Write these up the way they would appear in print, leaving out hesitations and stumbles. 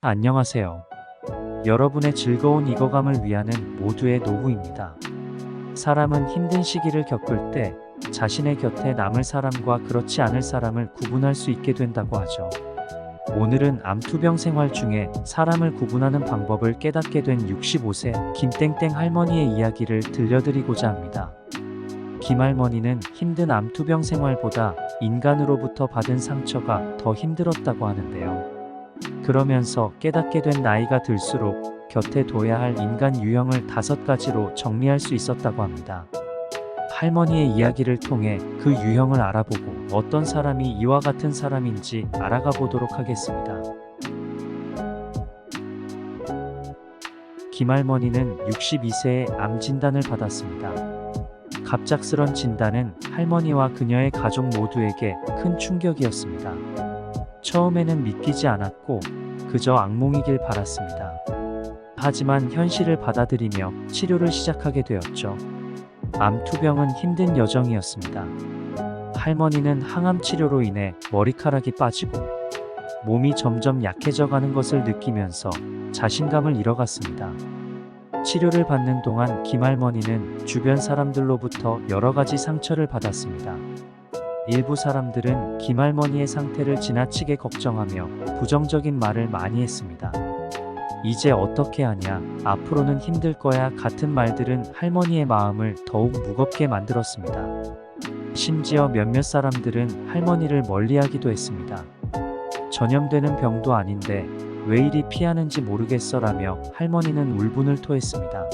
안녕하세요. 여러분의 즐거운 익어감을 위하는 모두의 노후입니다. 사람은 힘든 시기를 겪을 때 자신의 곁에 남을 사람과 그렇지 않을 사람을 구분할 수 있게 된다고 하죠. 오늘은 암투병 생활 중에 사람을 구분하는 방법을 깨닫게 된 65세 김땡땡 할머니의 이야기를 들려드리고자 합니다. 김할머니는 힘든 암투병 생활보다 인간으로부터 받은 상처가 더 힘들었다고 하는데요. 그러면서 깨닫게 된 나이가 들수록 곁에 둬야 할 인간 유형을 5가지로 정리할 수 있었다고 합니다. 할머니의 이야기를 통해 그 유형을 알아보고 어떤 사람이 이와 같은 사람인지 알아가 보도록 하겠습니다. 김할머니는 62세에 암 진단을 받았습니다. 갑작스런 진단은 할머니와 그녀의 가족 모두에게 큰 충격이었습니다. 처음에는 믿기지 않았고 그저 악몽이길 바랐습니다. 하지만 현실을 받아들이며 치료를 시작하게 되었죠. 암투병은 힘든 여정이었습니다. 할머니는 항암 치료로 인해 머리카락이 빠지고 몸이 점점 약해져 가는 것을 느끼면서 자신감을 잃어갔습니다. 치료를 받는 동안 김할머니는 주변 사람들로부터 여러 가지 상처를 받았습니다. 일부 사람들은 김할머니의 상태를 지나치게 걱정하며 부정적인 말을 많이 했습니다. 이제 어떻게 하냐, 앞으로는 힘들 거야 같은 말들은 할머니의 마음을 더욱 무겁게 만들었습니다. 심지어 몇몇 사람들은 할머니를 멀리하기도 했습니다. 전염되는 병도 아닌데 왜 이리 피하는지 모르겠어라며 할머니는 울분을 토했습니다.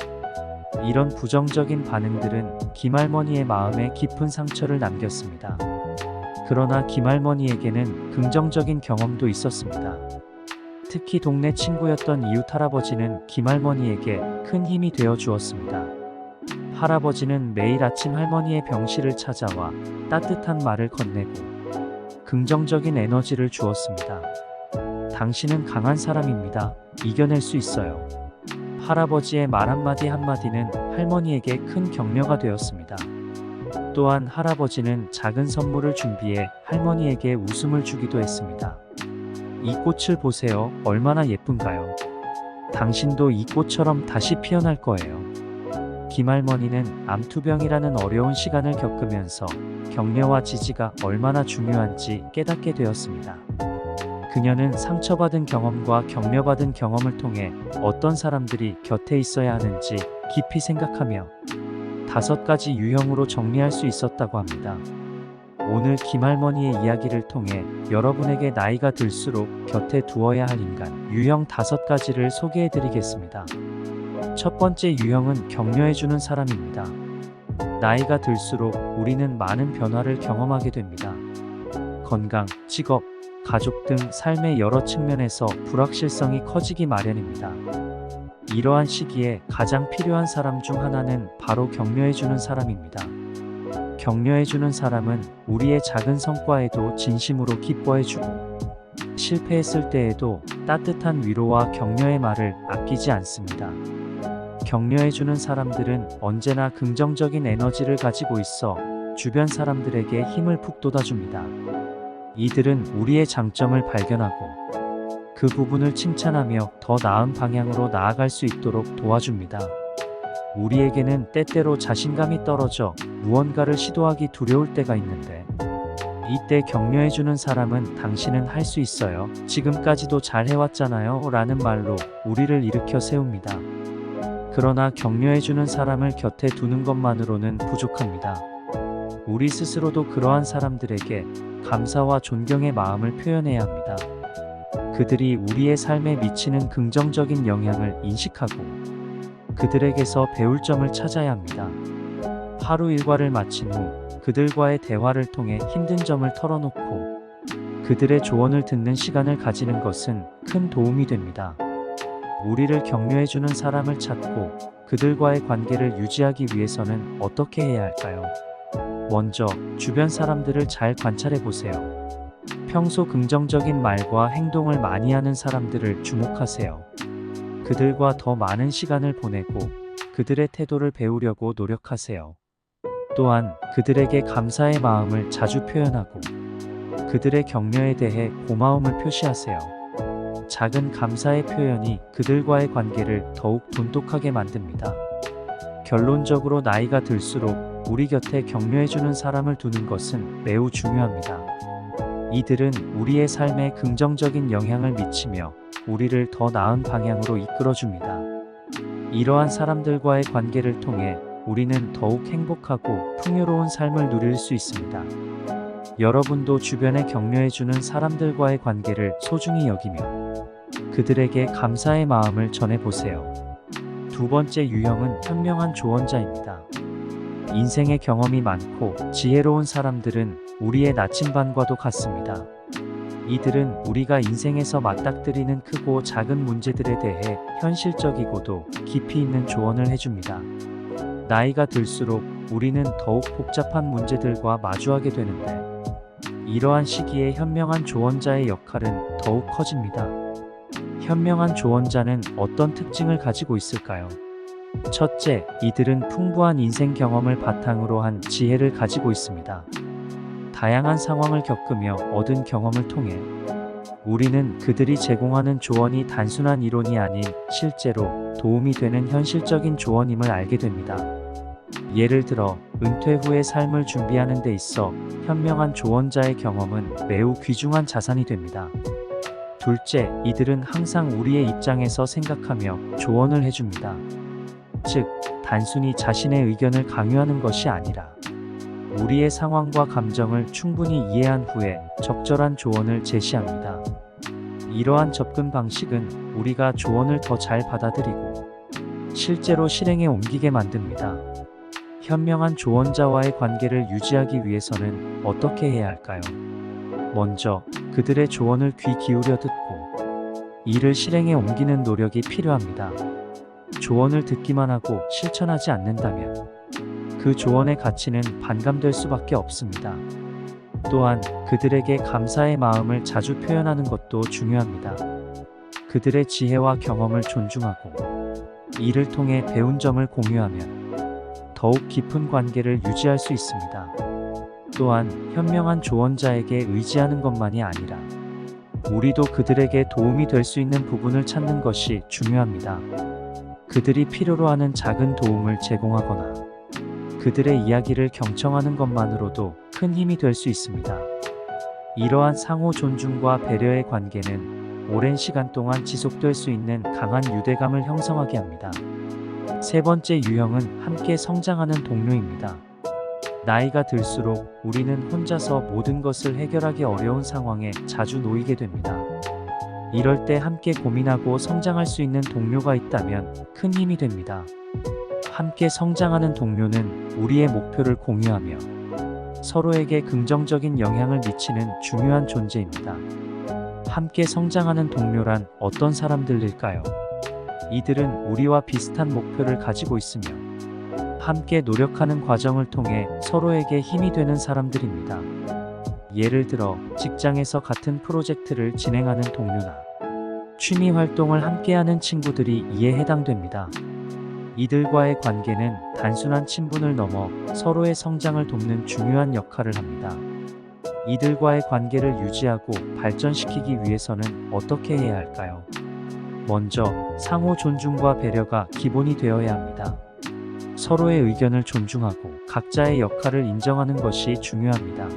이런 부정적인 반응들은 김할머니의 마음에 깊은 상처를 남겼습니다. 그러나 김할머니에게는 긍정적인 경험도 있었습니다. 특히 동네 친구였던 이웃 할아버지는 김할머니에게 큰 힘이 되어 주었습니다. 할아버지는 매일 아침 할머니의 병실을 찾아와 따뜻한 말을 건네고 긍정적인 에너지를 주었습니다. 당신은 강한 사람입니다. 이겨낼 수 있어요. 할아버지의 말 한마디 한마디는 할머니에게 큰 격려가 되었습니다. 또한 할아버지는 작은 선물을 준비해 할머니에게 웃음을 주기도 했습니다. 이 꽃을 보세요. 얼마나 예쁜가요? 당신도 이 꽃처럼 다시 피어날 거예요. 김할머니는 암투병이라는 어려운 시간을 겪으면서 격려와 지지가 얼마나 중요한지 깨닫게 되었습니다. 그녀는 상처받은 경험과 격려받은 경험을 통해 어떤 사람들이 곁에 있어야 하는지 깊이 생각하며 5가지 유형으로 정리할 수 있었다고 합니다. 오늘 김할머니의 이야기를 통해 여러분에게 나이가 들수록 곁에 두어야 할 인간 유형 5가지를 소개해 드리겠습니다. 첫 번째 유형은 격려해주는 사람입니다. 나이가 들수록 우리는 많은 변화를 경험하게 됩니다. 건강, 직업, 가족 등 삶의 여러 측면에서 불확실성이 커지기 마련입니다. 이러한 시기에 가장 필요한 사람 중 하나는 바로 격려해주는 사람입니다. 격려해주는 사람은 우리의 작은 성과에도 진심으로 기뻐해주고 실패했을 때에도 따뜻한 위로와 격려의 말을 아끼지 않습니다. 격려해주는 사람들은 언제나 긍정적인 에너지를 가지고 있어 주변 사람들에게 힘을 푹 돋아줍니다. 이들은 우리의 장점을 발견하고 그 부분을 칭찬하며 더 나은 방향으로 나아갈 수 있도록 도와줍니다. 우리에게는 때때로 자신감이 떨어져 무언가를 시도하기 두려울 때가 있는데 이때 격려해주는 사람은 당신은 할 수 있어요. 지금까지도 잘 해왔잖아요. 라는 말로 우리를 일으켜 세웁니다. 그러나 격려해주는 사람을 곁에 두는 것만으로는 부족합니다. 우리 스스로도 그러한 사람들에게 감사와 존경의 마음을 표현해야 합니다. 그들이 우리의 삶에 미치는 긍정적인 영향을 인식하고 그들에게서 배울 점을 찾아야 합니다. 하루 일과를 마친 후 그들과의 대화를 통해 힘든 점을 털어놓고 그들의 조언을 듣는 시간을 가지는 것은 큰 도움이 됩니다. 우리를 격려해주는 사람을 찾고 그들과의 관계를 유지하기 위해서는 어떻게 해야 할까요? 먼저 주변 사람들을 잘 관찰해 보세요. 평소 긍정적인 말과 행동을 많이 하는 사람들을 주목하세요. 그들과 더 많은 시간을 보내고 그들의 태도를 배우려고 노력하세요. 또한 그들에게 감사의 마음을 자주 표현하고 그들의 격려에 대해 고마움을 표시하세요. 작은 감사의 표현이 그들과의 관계를 더욱 돈독하게 만듭니다. 결론적으로 나이가 들수록 우리 곁에 격려해주는 사람을 두는 것은 매우 중요합니다. 이들은 우리의 삶에 긍정적인 영향을 미치며 우리를 더 나은 방향으로 이끌어줍니다. 이러한 사람들과의 관계를 통해 우리는 더욱 행복하고 풍요로운 삶을 누릴 수 있습니다. 여러분도 주변에 격려해주는 사람들과의 관계를 소중히 여기며 그들에게 감사의 마음을 전해보세요. 두 번째 유형은 현명한 조언자입니다. 인생의 경험이 많고 지혜로운 사람들은 우리의 나침반과도 같습니다. 이들은 우리가 인생에서 맞닥뜨리는 크고 작은 문제들에 대해 현실적이고도 깊이 있는 조언을 해줍니다. 나이가 들수록 우리는 더욱 복잡한 문제들과 마주하게 되는데 이러한 시기에 현명한 조언자의 역할은 더욱 커집니다. 현명한 조언자는 어떤 특징을 가지고 있을까요? 첫째, 이들은 풍부한 인생 경험을 바탕으로 한 지혜를 가지고 있습니다. 다양한 상황을 겪으며 얻은 경험을 통해 우리는 그들이 제공하는 조언이 단순한 이론이 아닌 실제로 도움이 되는 현실적인 조언임을 알게 됩니다. 예를 들어 은퇴 후의 삶을 준비하는 데 있어 현명한 조언자의 경험은 매우 귀중한 자산이 됩니다. 둘째, 이들은 항상 우리의 입장에서 생각하며 조언을 해줍니다. 즉, 단순히 자신의 의견을 강요하는 것이 아니라 우리의 상황과 감정을 충분히 이해한 후에 적절한 조언을 제시합니다. 이러한 접근 방식은 우리가 조언을 더 잘 받아들이고 실제로 실행에 옮기게 만듭니다. 현명한 조언자와의 관계를 유지하기 위해서는 어떻게 해야 할까요? 먼저 그들의 조언을 귀 기울여 듣고 이를 실행에 옮기는 노력이 필요합니다. 조언을 듣기만 하고 실천하지 않는다면 그 조언의 가치는 반감될 수밖에 없습니다. 또한 그들에게 감사의 마음을 자주 표현하는 것도 중요합니다. 그들의 지혜와 경험을 존중하고 이를 통해 배운 점을 공유하면 더욱 깊은 관계를 유지할 수 있습니다. 또한 현명한 조언자에게 의지하는 것만이 아니라 우리도 그들에게 도움이 될 수 있는 부분을 찾는 것이 중요합니다. 그들이 필요로 하는 작은 도움을 제공하거나 그들의 이야기를 경청하는 것만으로도 큰 힘이 될 수 있습니다. 이러한 상호 존중과 배려의 관계는 오랜 시간 동안 지속될 수 있는 강한 유대감을 형성하게 합니다. 세 번째 유형은 함께 성장하는 동료입니다. 나이가 들수록 우리는 혼자서 모든 것을 해결하기 어려운 상황에 자주 놓이게 됩니다. 이럴 때 함께 고민하고 성장할 수 있는 동료가 있다면 큰 힘이 됩니다. 함께 성장하는 동료는 우리의 목표를 공유하며 서로에게 긍정적인 영향을 미치는 중요한 존재입니다. 함께 성장하는 동료란 어떤 사람들일까요? 이들은 우리와 비슷한 목표를 가지고 있으며 함께 노력하는 과정을 통해 서로에게 힘이 되는 사람들입니다. 예를 들어 직장에서 같은 프로젝트를 진행하는 동료나 취미 활동을 함께하는 친구들이 이에 해당됩니다. 이들과의 관계는 단순한 친분을 넘어 서로의 성장을 돕는 중요한 역할을 합니다. 이들과의 관계를 유지하고 발전시키기 위해서는 어떻게 해야 할까요? 먼저 상호 존중과 배려가 기본이 되어야 합니다. 서로의 의견을 존중하고 각자의 역할을 인정하는 것이 중요합니다.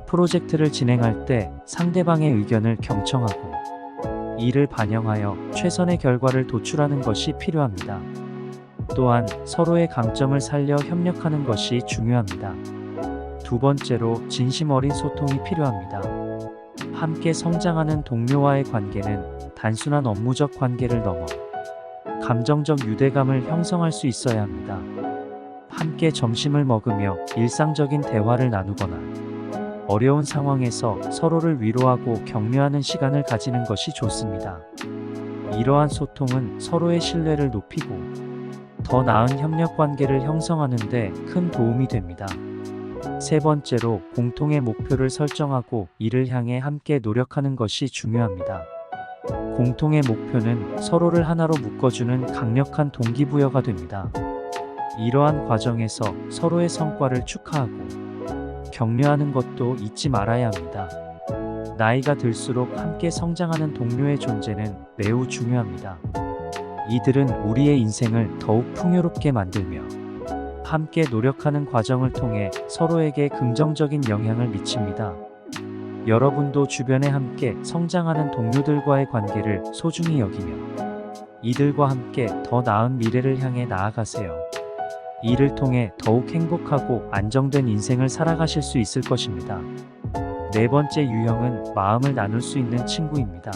프로젝트를 진행할 때 상대방의 의견을 경청하고 이를 반영하여 최선의 결과를 도출하는 것이 필요합니다. 또한 서로의 강점을 살려 협력하는 것이 중요합니다. 두 번째로 진심 어린 소통이 필요합니다. 함께 성장하는 동료와의 관계는 단순한 업무적 관계를 넘어 감정적 유대감을 형성할 수 있어야 합니다. 함께 점심을 먹으며 일상적인 대화를 나누거나 어려운 상황에서 서로를 위로하고 격려하는 시간을 가지는 것이 좋습니다. 이러한 소통은 서로의 신뢰를 높이고 더 나은 협력 관계를 형성하는 데 큰 도움이 됩니다. 세 번째로 공통의 목표를 설정하고 이를 향해 함께 노력하는 것이 중요합니다. 공통의 목표는 서로를 하나로 묶어주는 강력한 동기부여가 됩니다. 이러한 과정에서 서로의 성과를 축하하고 격려하는 것도 잊지 말아야 합니다. 나이가 들수록 함께 성장하는 동료의 존재는 매우 중요합니다. 이들은 우리의 인생을 더욱 풍요롭게 만들며 함께 노력하는 과정을 통해 서로에게 긍정적인 영향을 미칩니다. 여러분도 주변에 함께 성장하는 동료들과의 관계를 소중히 여기며 이들과 함께 더 나은 미래를 향해 나아가세요. 이를 통해 더욱 행복하고 안정된 인생을 살아가실 수 있을 것입니다. 네 번째 유형은 마음을 나눌 수 있는 친구입니다.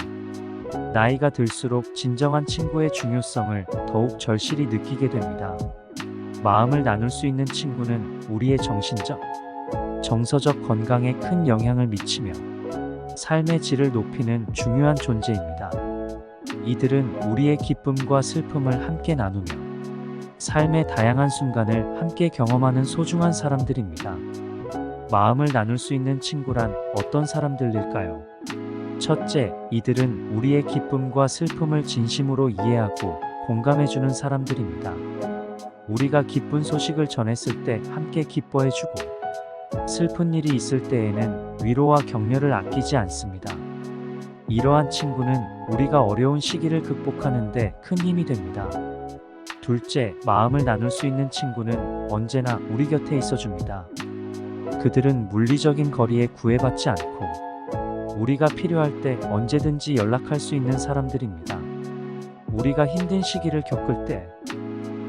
나이가 들수록 진정한 친구의 중요성을 더욱 절실히 느끼게 됩니다. 마음을 나눌 수 있는 친구는 우리의 정신적, 정서적 건강에 큰 영향을 미치며 삶의 질을 높이는 중요한 존재입니다. 이들은 우리의 기쁨과 슬픔을 함께 나누며 삶의 다양한 순간을 함께 경험하는 소중한 사람들입니다. 마음을 나눌 수 있는 친구란 어떤 사람들일까요? 첫째, 이들은 우리의 기쁨과 슬픔을 진심으로 이해하고 공감해주는 사람들입니다. 우리가 기쁜 소식을 전했을 때 함께 기뻐해주고 슬픈 일이 있을 때에는 위로와 격려를 아끼지 않습니다. 이러한 친구는 우리가 어려운 시기를 극복하는 데 큰 힘이 됩니다. 둘째, 마음을 나눌 수 있는 친구는 언제나 우리 곁에 있어줍니다. 그들은 물리적인 거리에 구애받지 않고 우리가 필요할 때 언제든지 연락할 수 있는 사람들입니다. 우리가 힘든 시기를 겪을 때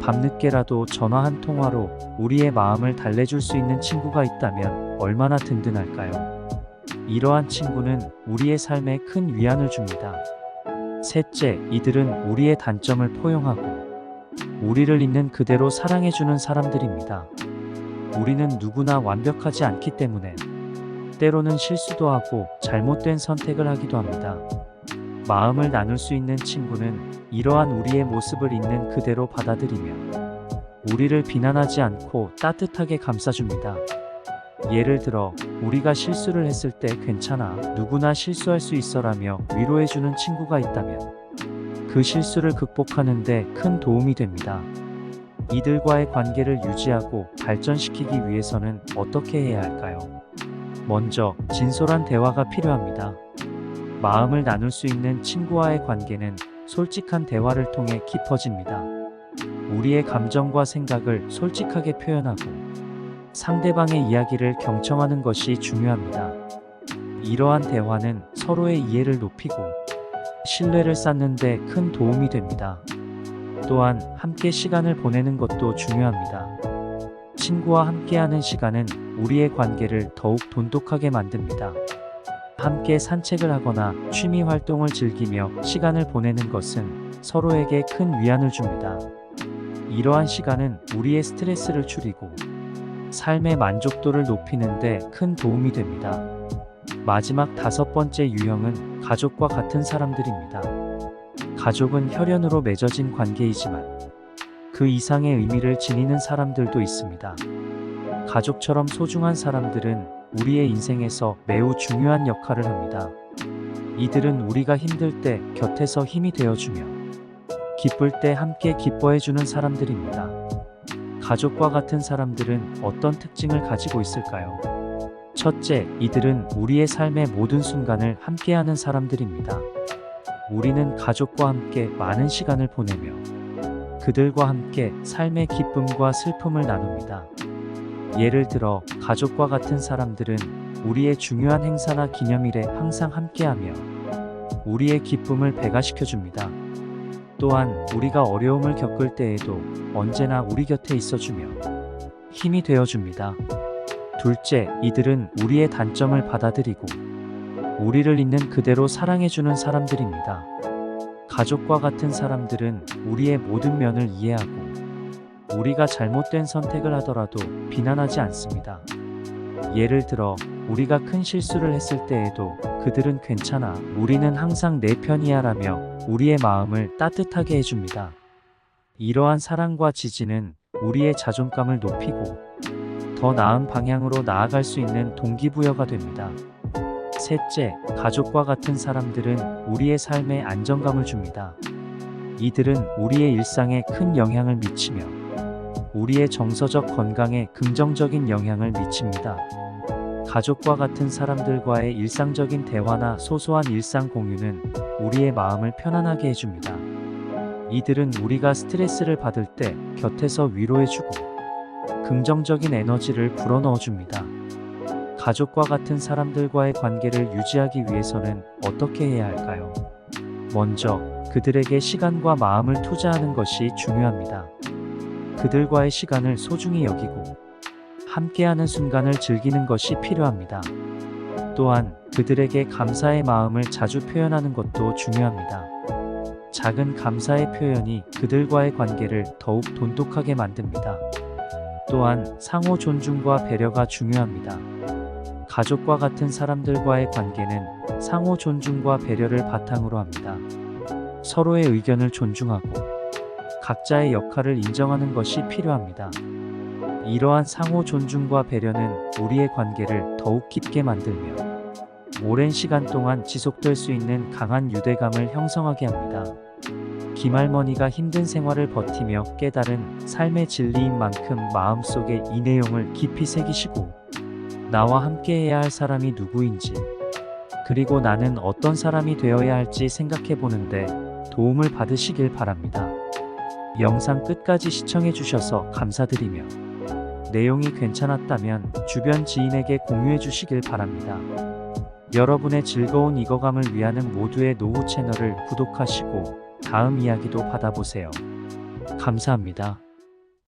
밤늦게라도 전화 한 통화로 우리의 마음을 달래줄 수 있는 친구가 있다면 얼마나 든든할까요? 이러한 친구는 우리의 삶에 큰 위안을 줍니다. 셋째, 이들은 우리의 단점을 포용하고 우리를 있는 그대로 사랑해주는 사람들입니다. 우리는 누구나 완벽하지 않기 때문에 때로는 실수도 하고 잘못된 선택을 하기도 합니다. 마음을 나눌 수 있는 친구는 이러한 우리의 모습을 있는 그대로 받아들이며 우리를 비난하지 않고 따뜻하게 감싸줍니다. 예를 들어 우리가 실수를 했을 때 괜찮아, 누구나 실수할 수 있어라며 위로해주는 친구가 있다면 그 실수를 극복하는 데 큰 도움이 됩니다. 이들과의 관계를 유지하고 발전시키기 위해서는 어떻게 해야 할까요? 먼저 진솔한 대화가 필요합니다. 마음을 나눌 수 있는 친구와의 관계는 솔직한 대화를 통해 깊어집니다. 우리의 감정과 생각을 솔직하게 표현하고 상대방의 이야기를 경청하는 것이 중요합니다. 이러한 대화는 서로의 이해를 높이고 신뢰를 쌓는 데 큰 도움이 됩니다. 또한 함께 시간을 보내는 것도 중요합니다. 친구와 함께하는 시간은 우리의 관계를 더욱 돈독하게 만듭니다. 함께 산책을 하거나 취미 활동을 즐기며 시간을 보내는 것은 서로에게 큰 위안을 줍니다. 이러한 시간은 우리의 스트레스를 줄이고 삶의 만족도를 높이는 데 큰 도움이 됩니다. 마지막 다섯 번째 유형은 가족과 같은 사람들입니다. 가족은 혈연으로 맺어진 관계이지만 그 이상의 의미를 지니는 사람들도 있습니다. 가족처럼 소중한 사람들은 우리의 인생에서 매우 중요한 역할을 합니다. 이들은 우리가 힘들 때 곁에서 힘이 되어주며 기쁠 때 함께 기뻐해주는 사람들입니다. 가족과 같은 사람들은 어떤 특징을 가지고 있을까요? 첫째, 이들은 우리의 삶의 모든 순간을 함께하는 사람들입니다. 우리는 가족과 함께 많은 시간을 보내며 그들과 함께 삶의 기쁨과 슬픔을 나눕니다. 예를 들어 가족과 같은 사람들은 우리의 중요한 행사나 기념일에 항상 함께하며 우리의 기쁨을 배가시켜줍니다. 또한 우리가 어려움을 겪을 때에도 언제나 우리 곁에 있어주며 힘이 되어줍니다. 둘째, 이들은 우리의 단점을 받아들이고 우리를 있는 그대로 사랑해주는 사람들입니다. 가족과 같은 사람들은 우리의 모든 면을 이해하고 우리가 잘못된 선택을 하더라도 비난하지 않습니다. 예를 들어 우리가 큰 실수를 했을 때에도 그들은 괜찮아, 우리는 항상 내 편이야 라며 우리의 마음을 따뜻하게 해줍니다. 이러한 사랑과 지지는 우리의 자존감을 높이고 더 나은 방향으로 나아갈 수 있는 동기부여가 됩니다. 셋째, 가족과 같은 사람들은 우리의 삶에 안정감을 줍니다. 이들은 우리의 일상에 큰 영향을 미치며 우리의 정서적 건강에 긍정적인 영향을 미칩니다. 가족과 같은 사람들과의 일상적인 대화나 소소한 일상 공유는 우리의 마음을 편안하게 해줍니다. 이들은 우리가 스트레스를 받을 때 곁에서 위로해주고 긍정적인 에너지를 불어넣어줍니다. 가족과 같은 사람들과의 관계를 유지하기 위해서는 어떻게 해야 할까요? 먼저 그들에게 시간과 마음을 투자하는 것이 중요합니다. 그들과의 시간을 소중히 여기고 함께하는 순간을 즐기는 것이 필요합니다. 또한 그들에게 감사의 마음을 자주 표현하는 것도 중요합니다. 작은 감사의 표현이 그들과의 관계를 더욱 돈독하게 만듭니다. 또한 상호 존중과 배려가 중요합니다. 가족과 같은 사람들과의 관계는 상호 존중과 배려를 바탕으로 합니다. 서로의 의견을 존중하고 각자의 역할을 인정하는 것이 필요합니다. 이러한 상호 존중과 배려는 우리의 관계를 더욱 깊게 만들며 오랜 시간 동안 지속될 수 있는 강한 유대감을 형성하게 합니다. 김할머니가 힘든 생활을 버티며 깨달은 삶의 진리인 만큼 마음속에 이 내용을 깊이 새기시고 나와 함께 해야 할 사람이 누구인지 그리고 나는 어떤 사람이 되어야 할지 생각해 보는데 도움을 받으시길 바랍니다. 영상 끝까지 시청해 주셔서 감사드리며 내용이 괜찮았다면 주변 지인에게 공유해 주시길 바랍니다. 여러분의 즐거운 익어감을 위하는 모두의 노후 채널을 구독하시고 다음 이야기도 받아보세요. 감사합니다.